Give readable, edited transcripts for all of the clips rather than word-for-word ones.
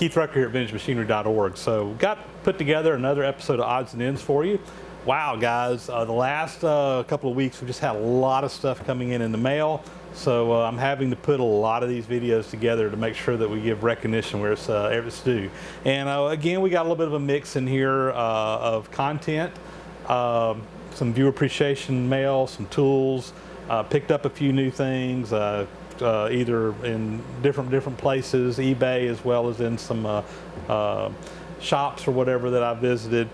Keith Rucker here at VintageMachinery.org. So got put together another episode of Odds and Ends for you. Wow, guys, the last couple of weeks we've just had a lot of stuff coming in the mail. So I'm having to put a lot of these videos together to make sure that we give recognition where it's due. And again, we got a little bit of a mix in here of content, some viewer appreciation mail, some tools, picked up a few new things, either in different places, eBay, as well as in some shops or whatever that I visited.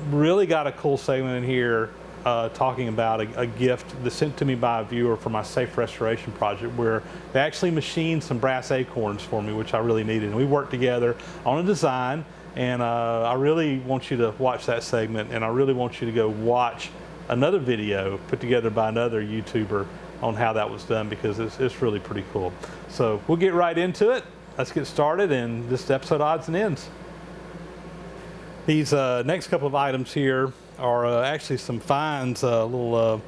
Really got a cool segment in here talking about a gift that's sent to me by a viewer for my safe restoration project, where they actually machined some brass acorns for me, which I really needed. And we worked together on a design, and I really want you to watch that segment, and I really want you to go watch another video put together by another YouTuber on how that was done, because it's really pretty cool. So we'll get right into it. Let's get started in this episode of Odds and Ends. These next couple of items here are actually some finds, little,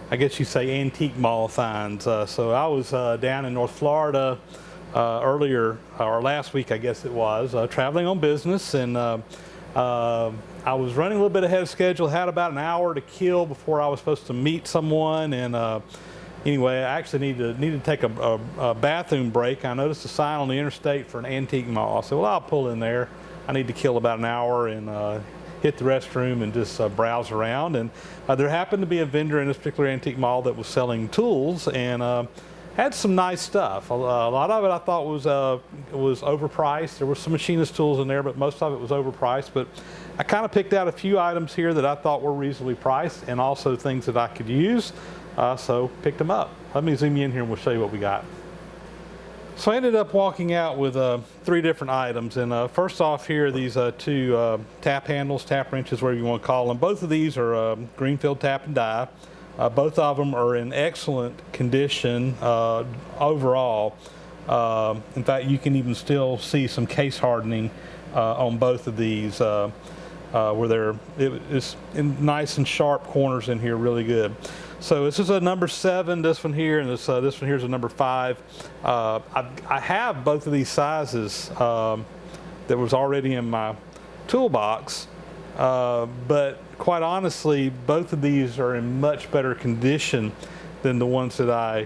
I guess you say antique mall finds. So I was down in North Florida earlier, or last week I guess it was, traveling on business, and I was running a little bit ahead of schedule, had about an hour to kill before I was supposed to meet someone, and anyway, I actually needed to take a bathroom break. I noticed a sign on the interstate for an antique mall. I said, well, I'll pull in there. I need to kill about an hour and hit the restroom and just browse around. And there happened to be a vendor in this particular antique mall that was selling tools, and had some nice stuff. A lot of it I thought was overpriced. There were some machinist tools in there, but most of it was overpriced. But I kind of picked out a few items here that I thought were reasonably priced, and also things that I could use. So picked them up. Let me zoom you in here and we'll show you what we got. So I ended up walking out with 3 different items, and first off here, these 2 tap handles, tap wrenches, whatever you want to call them. Both of these are Greenfield tap and die. Both of them are in excellent condition overall. In fact, you can even still see some case hardening on both of these, where it's in nice and sharp corners in here, really good. So this is a number 7, this one here, and this one here is a number 5. I have both of these sizes that was already in my toolbox, but quite honestly, both of these are in much better condition than the ones that I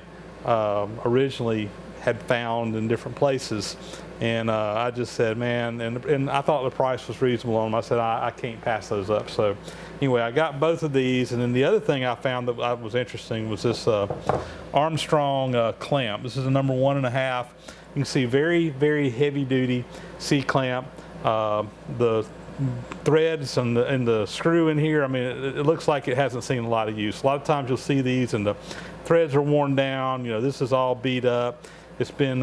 originally had found in different places. And I just said, man, and I thought the price was reasonable on them. I said, I can't pass those up. So anyway, I got both of these. And then the other thing I found that was interesting was this Armstrong clamp. This is a number 1.5. You can see very, very heavy duty C-clamp. The threads and the screw in here, I mean, it looks like it hasn't seen a lot of use. A lot of times you'll see these and the threads are worn down. You know, this is all beat up. It's been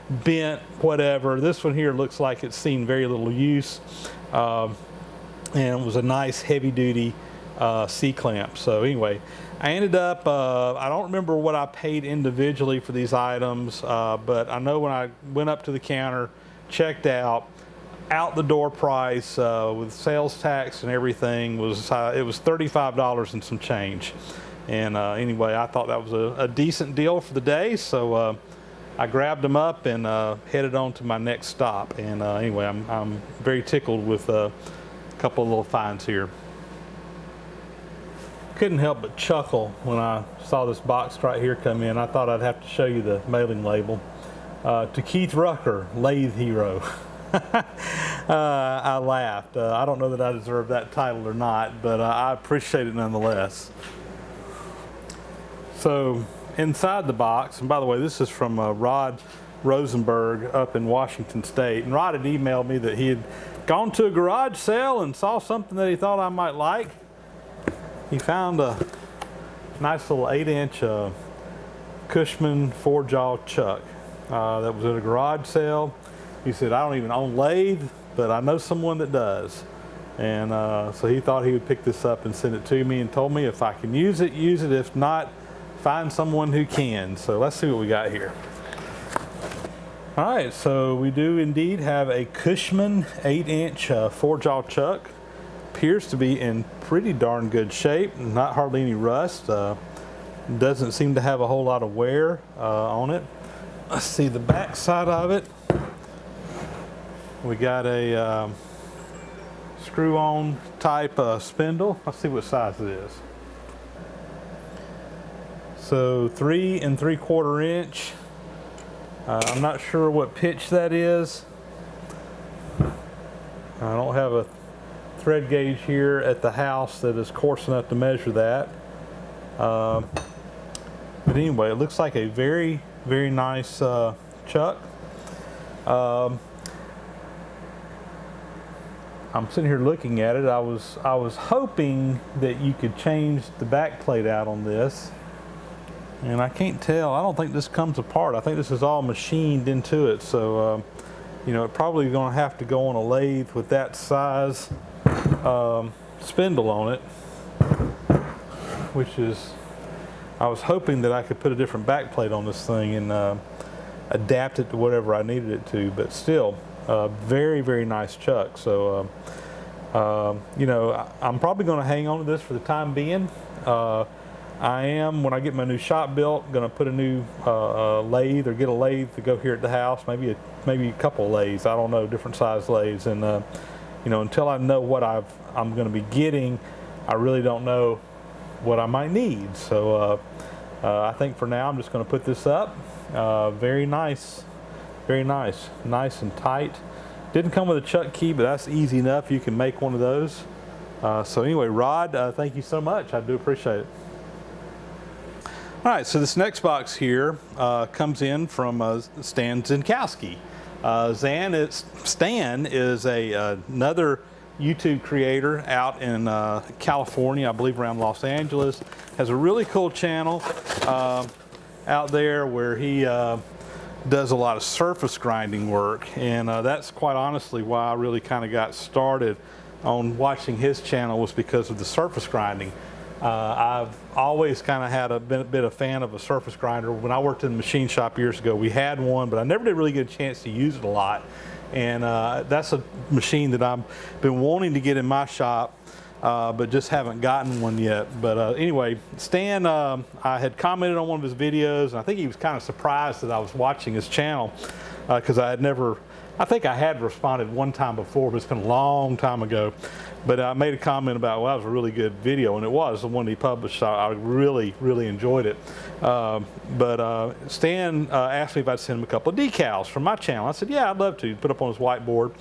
bent, whatever. This one here looks like it's seen very little use, and it was a nice heavy-duty C-clamp. So anyway, I ended up, I don't remember what I paid individually for these items, but I know when I went up to the counter, checked out the door price with sales tax and everything was it was $35 and some change. And anyway, I thought that was a decent deal for the day, so I grabbed them up and headed on to my next stop. And anyway, I'm very tickled with a couple of little finds here. Couldn't help but chuckle when I saw this box right here come in. I thought I'd have to show you the mailing label. To Keith Rucker, Lathe Hero. I laughed. I don't know that I deserve that title or not, but I appreciate it nonetheless. So inside the box, and by the way, this is from Rod Rosenberg up in Washington State. And Rod had emailed me that he had gone to a garage sale and saw something that he thought I might like. He found a nice little 8-inch Cushman 4-jaw chuck that was at a garage sale. He said, I don't even own lathe, but I know someone that does. And so he thought he would pick this up and send it to me, and told me if I can use it, use it. If not, find someone who can. So let's see what we got here. All right, so we do indeed have a Cushman 8-inch 4-jaw chuck. Appears to be in pretty darn good shape, not hardly any rust. Doesn't seem to have a whole lot of wear on it. Let's see the back side of it. We got a screw-on type spindle. Let's see what size it is. So 3 3/4 inch. I'm not sure what pitch that is. I don't have a thread gauge here at the house that is coarse enough to measure that. But anyway, it looks like a very, very nice chuck. I'm sitting here looking at it. I was hoping that you could change the back plate out on this, and I can't tell. I don't think this comes apart. I think this is all machined into it. So you know, it's probably going to have to go on a lathe with that size spindle on it, which is, I was hoping that I could put a different back plate on this thing and adapt it to whatever I needed it to, but still very, very nice chuck. So you know, I'm probably going to hang on to this for the time being. I am, when I get my new shop built, going to put a new lathe, or get a lathe to go here at the house, maybe a couple lathes, I don't know, different size lathes. And you know, until I know what I'm going to be getting, I really don't know what I might need. So I think for now I'm just going to put this up. Very nice, very nice, nice and tight. Didn't come with a chuck key, but that's easy enough. You can make one of those. So anyway, Rod, thank you so much. I do appreciate it. All right, so this next box here comes in from Stan Zinkowski. Stan is another YouTube creator out in California, I believe around Los Angeles. Has a really cool channel out there where he does a lot of surface grinding work, and that's quite honestly why I really kind of got started on watching his channel, was because of the surface grinding. I've always kind of had been a fan of a surface grinder. When I worked in the machine shop years ago, we had one, but I never did really get a chance to use it a lot. And that's a machine that I've been wanting to get in my shop, but just haven't gotten one yet. But anyway, Stan, I had commented on one of his videos, and I think he was kind of surprised that I was watching his channel, because I think I had responded one time before, but it's been a long time ago. But I made a comment about, well, that was a really good video, and it was the one he published. So I really, really enjoyed it. But Stan asked me if I'd send him a couple of decals from my channel. I said, yeah, I'd love to. Put up on his whiteboard.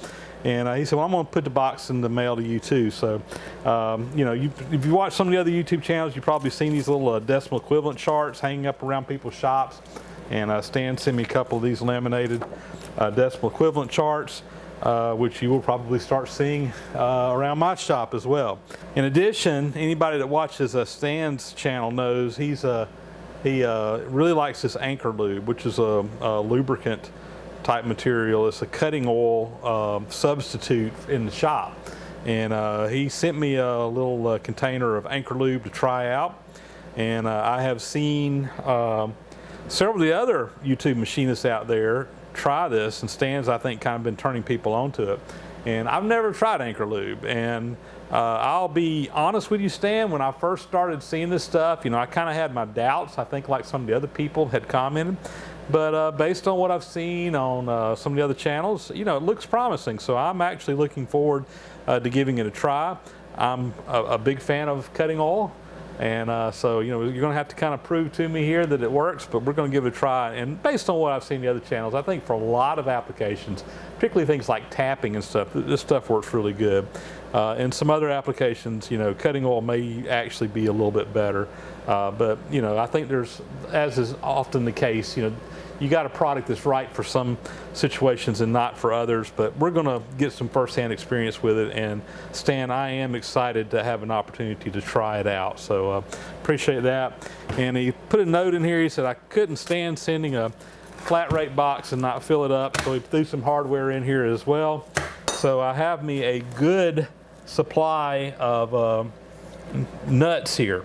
And he said, well, I'm going to put the box in the mail to you too. So, you know, if you watch some of the other YouTube channels, you've probably seen these little decimal equivalent charts hanging up around people's shops. And Stan sent me a couple of these laminated decimal equivalent charts, which you will probably start seeing around my shop as well. In addition, anybody that watches Stan's channel knows he really likes this anchor lube, which is a lubricant type material. It's a cutting oil substitute in the shop. And he sent me a little container of anchor lube to try out. And I have seen several of the other YouTube machinists out there try this, and Stan's, I think, kind of been turning people onto it. And I've never tried anchor lube, and I'll be honest with you, Stan, when I first started seeing this stuff, you know, I kind of had my doubts. I think like some of the other people had commented, but based on what I've seen on some of the other channels, you know, it looks promising. So I'm actually looking forward to giving it a try. I'm a big fan of cutting oil. And so, you know, you're going to have to kind of prove to me here that it works, but we're going to give it a try. And based on what I've seen in the other channels, I think for a lot of applications, particularly things like tapping and stuff, this stuff works really good. And some other applications, you know, cutting oil may actually be a little bit better. But, you know, I think there's, as is often the case, you know, you got a product that's right for some situations and not for others, but we're going to get some firsthand experience with it. And Stan, I am excited to have an opportunity to try it out. So appreciate that. And he put a note in here. He said I couldn't stand sending a flat rate box and not fill it up, so he threw some hardware in here as well. So I have me a good supply of nuts here,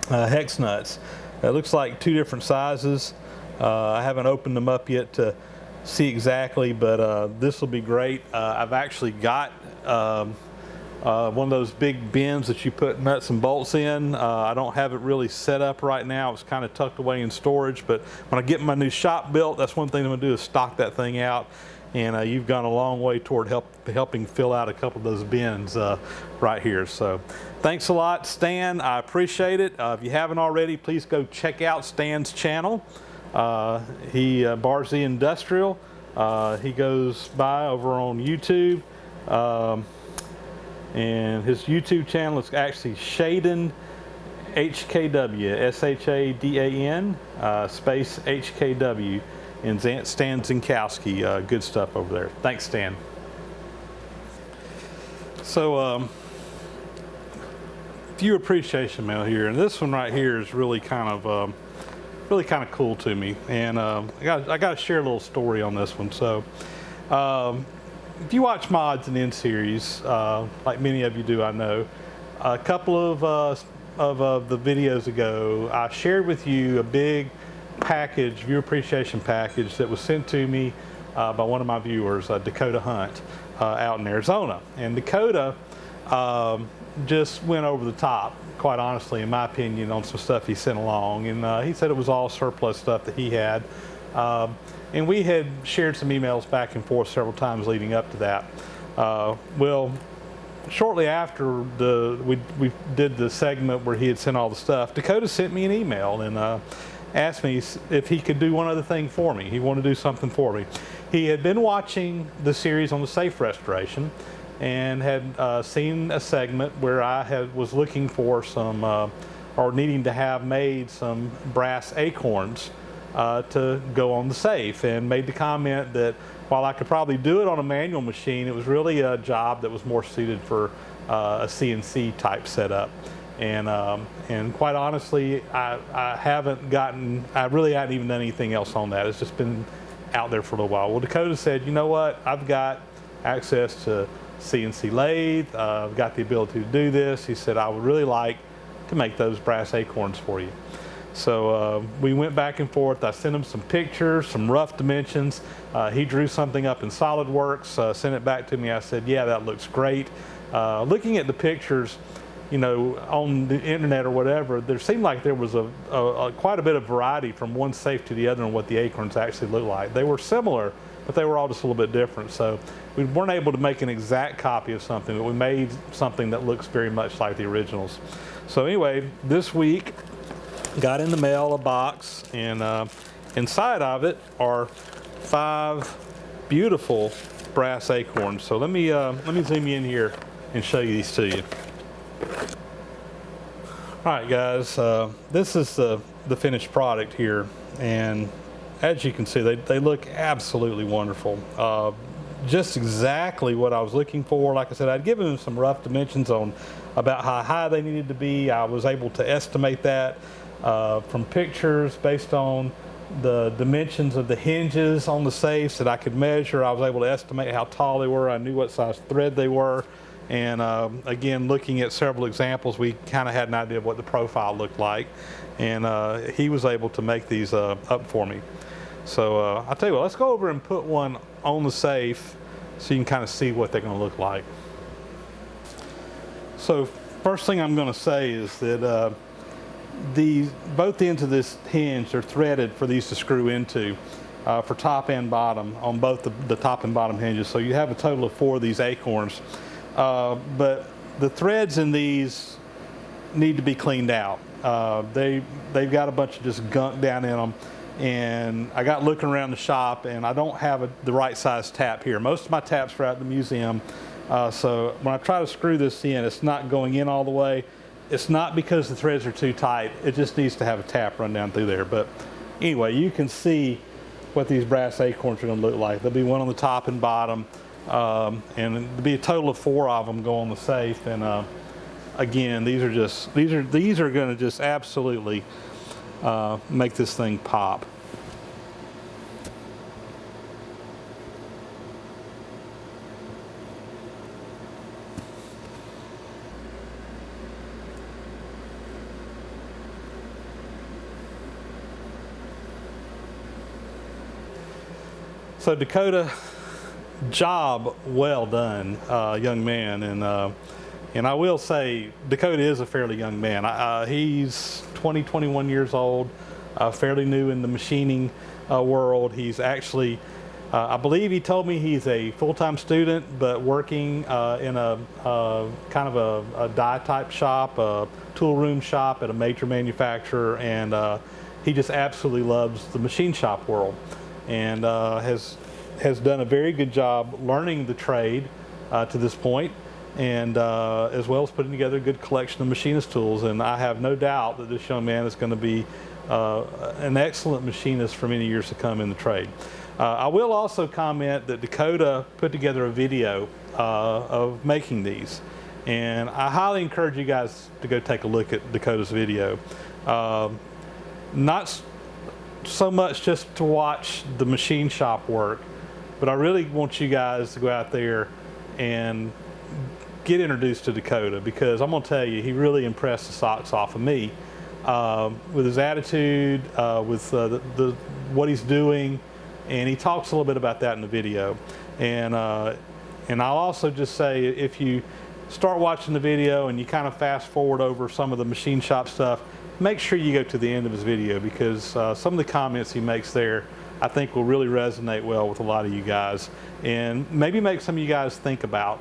hex nuts. It looks like 2 different sizes. I haven't opened them up yet to see exactly, but this will be great. I've actually got one of those big bins that you put nuts and bolts in. I don't have it really set up right now. It's kind of tucked away in storage, but when I get my new shop built, that's one thing I'm going to do is stock that thing out and you've gone a long way toward helping fill out a couple of those bins right here. So thanks a lot, Stan. I appreciate it. If you haven't already, please go check out Stan's channel. Bars the Industrial. He goes by over on YouTube. And his YouTube channel is actually Shaden HKW, S-H-A-D-A-N, space HKW, and Stan Zinkowski. Good stuff over there. Thanks, Stan. So, few appreciation mail here, and this one right here is really kind of cool to me. And I got to share a little story on this one. So, if you watch my Odds and Ends series, like many of you do, I know, a couple of the videos ago, I shared with you a big package, viewer appreciation package that was sent to me by one of my viewers, Dakota Hunt, out in Arizona. And Dakota just went over the top, quite honestly, in my opinion, on some stuff he sent along. And he said it was all surplus stuff that he had. And we had shared some emails back and forth several times leading up to that. Well, shortly after we did the segment where he had sent all the stuff, Dakota sent me an email and asked me if he could do one other thing for me. He wanted to do something for me. He had been watching the series on the safe restoration and had seen a segment where I was looking for some, or needing to have made some brass acorns to go on the safe, and made the comment that while I could probably do it on a manual machine, it was really a job that was more suited for a CNC type setup. And quite honestly, I really hadn't even done anything else on that. It's just been out there for a little while. Well, Dakota said, you know what, I've got access to CNC lathe, I've got the ability to do this. He said, I would really like to make those brass acorns for you. So we went back and forth. I sent him some pictures, some rough dimensions. He drew something up in SolidWorks, sent it back to me. I said, yeah, that looks great. Looking at the pictures, you know, on the internet or whatever, there seemed like there was quite a bit of variety from one safe to the other on what the acorns actually looked like. They were similar, but they were all just a little bit different. So we weren't able to make an exact copy of something, but we made something that looks very much like the originals. So anyway, this week, got in the mail a box, and inside of it are 5 beautiful brass acorns. So let me zoom you in here and show you these to you. All right, guys, this is the finished product here, and as you can see, they look absolutely wonderful. Just exactly what I was looking for. Like I said, I'd given them some rough dimensions on about how high they needed to be. I was able to estimate that from pictures based on the dimensions of the hinges on the safes that I could measure. I was able to estimate how tall they were. I knew what size thread they were. And again, looking at several examples, we kind of had an idea of what the profile looked like. And he was able to make these up for me. So I'll tell you what, let's go over and put one on the safe so you can kind of see what they're going to look like. So first thing I'm going to say is that both ends of this hinge are threaded for these to screw into for top and bottom on both the top and bottom hinges. So you have a total of 4 of these acorns. But the threads in these need to be cleaned out. They've got a bunch of just gunk down in them. And I got looking around the shop, and I don't have the right size tap here. Most of my taps are at the museum. So when I try to screw this in, it's not going in all the way. It's not because the threads are too tight. It just needs to have a tap run down through there. But anyway, you can see what these brass acorns are going to look like. There'll be one on the top and bottom, and there'll be a total of 4 of them go on the safe. And again, these are going to just absolutely make this thing pop. So Dakota, job well done, young man, and I will say Dakota is a fairly young man. He's 21 years old, fairly new in the machining world. He's actually I believe he told me he's a full-time student, but working in a kind of a die type shop, a tool room shop at a major manufacturer, and he just absolutely loves the machine shop world, and has done a very good job learning the trade to this point, and as well as putting together a good collection of machinist tools. And I have no doubt that this young man is going to be an excellent machinist for many years to come in the trade. I will also comment that Dakota put together a video of making these, and I highly encourage you guys to go take a look at Dakota's video. Not so much just to watch the machine shop work, but I really want you guys to go out there and get introduced to Dakota, because I'm going to tell you, he really impressed the socks off of me with his attitude, with what he's doing. And he talks a little bit about that in the video. And I'll also just say, if you start watching the video and you kind of fast forward over some of the machine shop stuff, make sure you go to the end of his video, because some of the comments he makes there I think will really resonate well with a lot of you guys, and maybe make some of you guys think about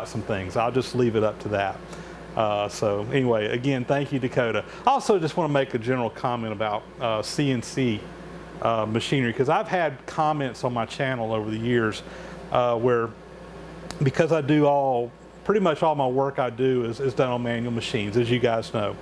some things. I'll just leave it up to that. So anyway, again, thank you, Dakota. I also just want to make a general comment about CNC machinery, because I've had comments on my channel over the years where, because I do pretty much all my work I do is done on manual machines, as you guys know.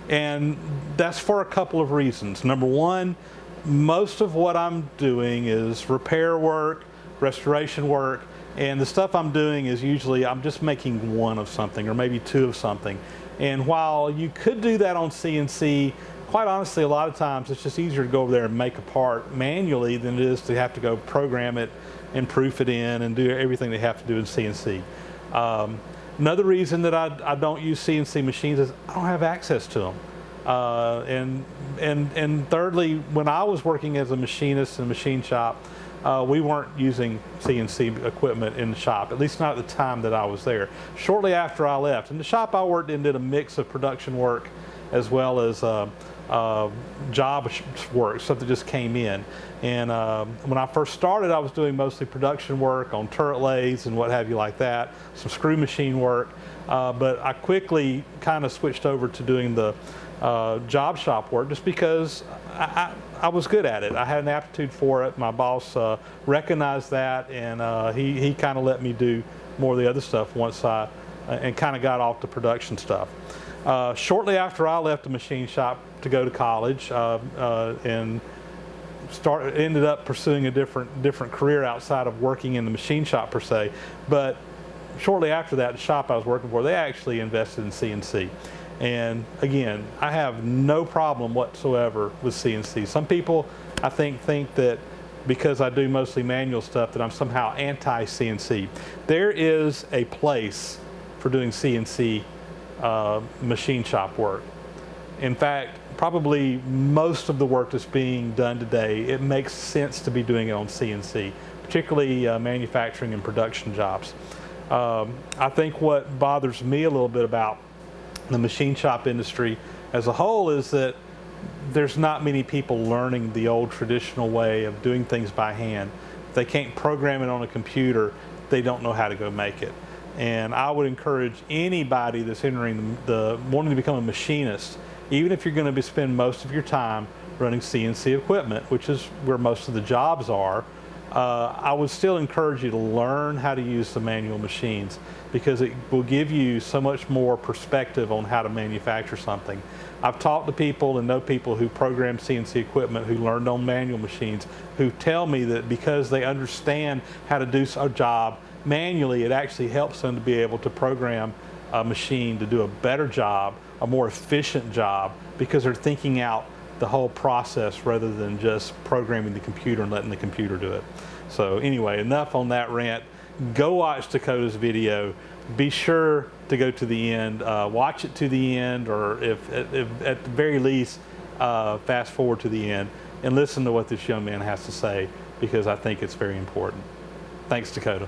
And that's for a couple of reasons. Number one, most of what I'm doing is repair work, restoration work, and the stuff I'm doing is usually I'm just making one of something or maybe two of something. And while you could do that on CNC, quite honestly, a lot of times it's just easier to go over there and make a part manually than it is to have to go program it and proof it in and do everything they have to do in CNC. Another reason that I don't use CNC machines is I don't have access to them. And thirdly, when I was working as a machinist in a machine shop, we weren't using CNC equipment in the shop, at least not at the time that I was there. Shortly after I left, and the shop I worked in did a mix of production work as well as job work, stuff that just came in. And when I first started, I was doing mostly production work on turret lathes and what have you like that, some screw machine work. But I quickly kind of switched over to doing the job shop work, just because I was good at it. I had an aptitude for it. My boss recognized that, and he kind of let me do more of the other stuff once and kind of got off the production stuff. Shortly after I left the machine shop to go to college, and ended up pursuing a different career outside of working in the machine shop per se. But shortly after that, the shop I was working for, they actually invested in CNC. And again, I have no problem whatsoever with CNC. Some people, I think that because I do mostly manual stuff, that I'm somehow anti-CNC. There is a place for doing CNC machine shop work. In fact, probably most of the work that's being done today, it makes sense to be doing it on CNC, particularly manufacturing and production jobs. I think what bothers me a little bit about the machine shop industry as a whole is that there's not many people learning the old traditional way of doing things by hand. If they can't program it on a computer, they don't know how to go make it. And I would encourage anybody that's entering wanting to become a machinist, even if you're going to spend most of your time running CNC equipment, which is where most of the jobs are, I would still encourage you to learn how to use the manual machines, because it will give you so much more perspective on how to manufacture something. I've talked to people and know people who program CNC equipment who learned on manual machines, who tell me that because they understand how to do a job manually, it actually helps them to be able to program a machine to do a better job, a more efficient job, because they're thinking out the whole process rather than just programming the computer and letting the computer do it. So anyway, enough on that rant. Go watch Dakota's video. Be sure to go to the end, watch it to the end, or if at the very least, fast forward to the end and listen to what this young man has to say, because I think it's very important. Thanks, Dakota.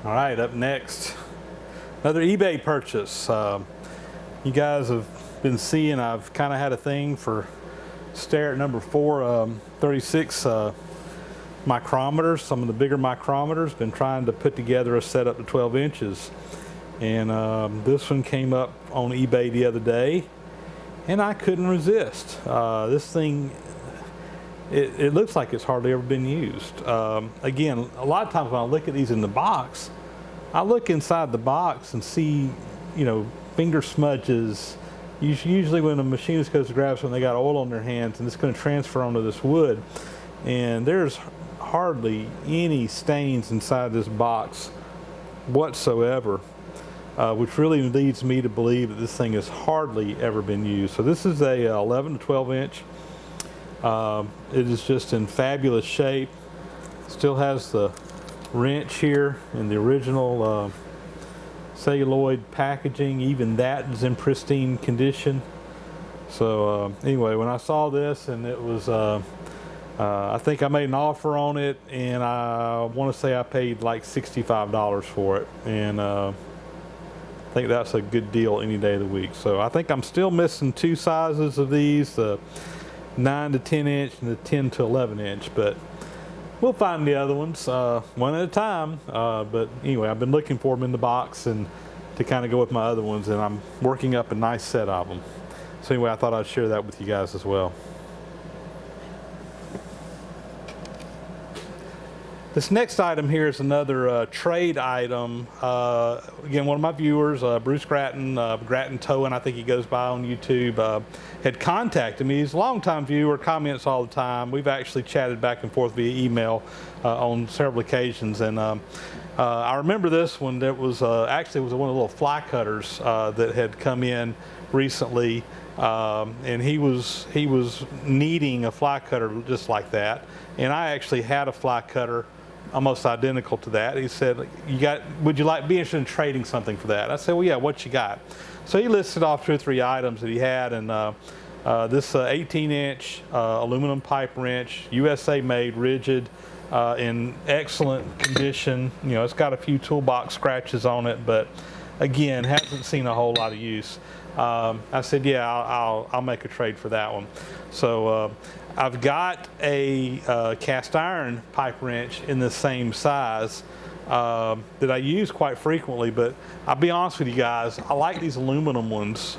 All right, up next, another eBay purchase. you guys have been seeing, I've kind of had a thing for stare at number 4 36 micrometers, some of the bigger micrometers. Been trying to put together a setup to 12 inches. And this one came up on eBay the other day, and I couldn't resist. This thing, it looks like it's hardly ever been used. Again, a lot of times when I look at these in the box, I look inside the box and see, you know, finger smudges. Usually when a machinist goes to grab something, they got oil on their hands, and it's going to transfer onto this wood. And there's hardly any stains inside this box whatsoever. Which really leads me to believe that this thing has hardly ever been used. So this is a 11 to 12 inch. It is just in fabulous shape. Still has the wrench here in the original celluloid packaging. Even that is in pristine condition. So anyway, when I saw this, and it was, I think I made an offer on it, and I want to say I paid like $65 for it. And I think that's a good deal any day of the week. So I think I'm still missing 2 sizes of these, the 9 to 10 inch and the 10 to 11 inch, but we'll find the other ones one at a time. But anyway, I've been looking for them in the box and to kind of go with my other ones, and I'm working up a nice set of them. So anyway, I thought I'd share that with you guys as well. This next item here is another trade item. Again, one of my viewers, Bruce Gratton, Gratton Towing, I think he goes by on YouTube, had contacted me. He's a longtime viewer, comments all the time. We've actually chatted back and forth via email on several occasions. And I remember this one. That was actually, it was one of the little fly cutters that had come in recently. And he was needing a fly cutter just like that. And I actually had a fly cutter almost identical to that. He said, would you be interested in trading something for that? I said, well, yeah, what you got? So he listed off 2 or 3 items that he had, and this 18-inch aluminum pipe wrench, USA made, rigid, in excellent condition. You know, it's got a few toolbox scratches on it, but again, hasn't seen a whole lot of use. I said, yeah, I'll make a trade for that one. So I've got a cast iron pipe wrench in the same size that I use quite frequently, but I'll be honest with you guys, I like these aluminum ones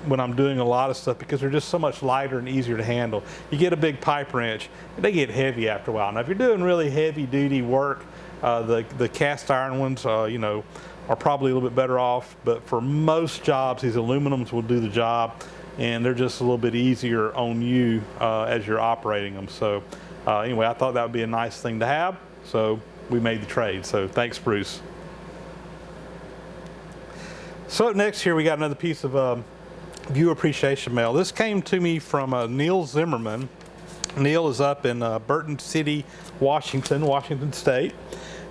when I'm doing a lot of stuff because they're just so much lighter and easier to handle. You get a big pipe wrench, they get heavy after a while. Now if you're doing really heavy duty work, the cast iron ones, you know, are probably a little bit better off, but for most jobs, these aluminums will do the job, and they're just a little bit easier on you as you're operating them. So anyway, I thought that would be a nice thing to have, so we made the trade. So thanks, Bruce. So up next here, we got another piece of viewer appreciation mail. This came to me from Neil Zimmerman. Neil is up in Burton City, Washington State,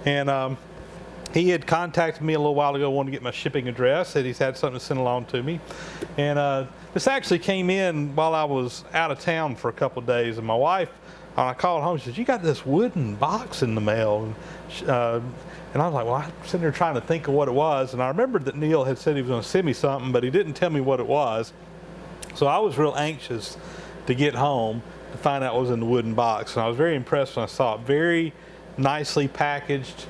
and he had contacted me a little while ago, wanted to get my shipping address, said he's had something to send along to me. And this actually came in while I was out of town for a couple of days, and my wife, when I called home, she said, you got this wooden box in the mail. And I was like, well, I'm sitting there trying to think of what it was, and I remembered that Neil had said he was going to send me something, but he didn't tell me what it was. So I was real anxious to get home to find out what was in the wooden box, and I was very impressed when I saw it. Very nicely packaged.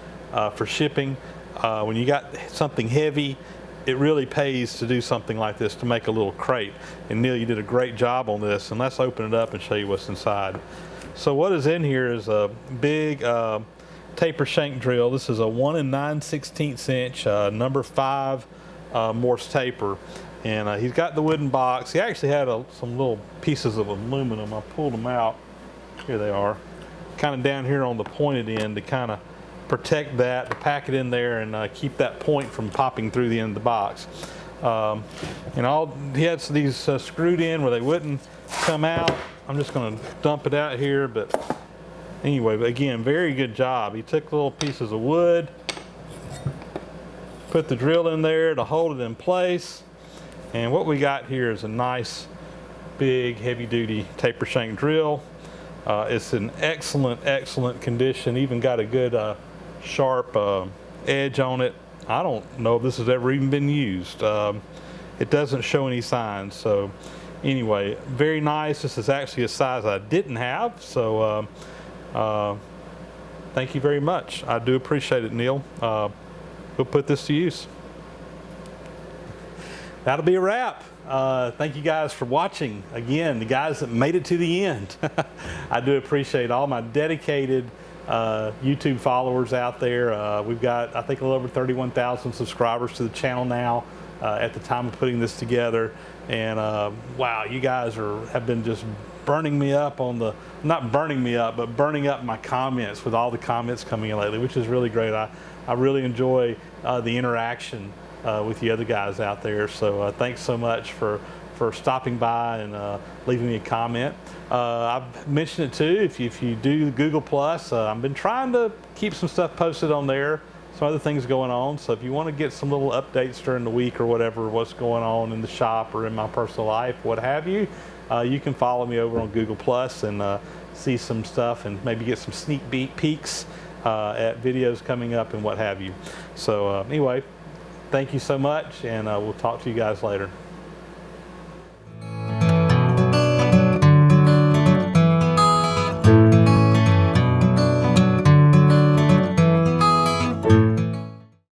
For shipping. When you got something heavy, it really pays to do something like this, to make a little crate. And Neil, you did a great job on this, and let's open it up and show you what's inside. So what is in here is a big taper shank drill. This is a 1 9/16 inch number 5 Morse taper, and he's got the wooden box. He actually had some little pieces of aluminum. I pulled them out. Here they are, kind of down here on the pointed end to kind of protect that, to pack it in there and keep that point from popping through the end of the box. And he had these screwed in where they wouldn't come out. I'm just going to dump it out here, but anyway, again, very good job. He took little pieces of wood, put the drill in there to hold it in place, and what we got here is a nice big heavy-duty taper shank drill. It's in excellent condition, even got a good sharp edge on it. I don't know if this has ever even been used. it doesn't show any signs. So anyway, very nice. This is actually a size I didn't have, so thank you very much. I do appreciate it, Neil. We'll put this to use. That'll be a wrap. Thank you guys for watching. Again, the guys that made it to the end. I do appreciate all my dedicated YouTube followers out there. We've got, I think, a little over 31,000 subscribers to the channel now at the time of putting this together. And wow, you guys have been just burning me up on the, not burning me up, but burning up my comments with all the comments coming in lately, which is really great. I really enjoy the interaction with the other guys out there. So thanks so much for stopping by and leaving me a comment. I've mentioned it too, if you do Google Plus, I've been trying to keep some stuff posted on there, some other things going on. So if you want to get some little updates during the week or whatever, what's going on in the shop or in my personal life, what have you, you can follow me over on Google Plus and see some stuff and maybe get some sneak peeks at videos coming up and what have you. So anyway, thank you so much, and we'll talk to you guys later.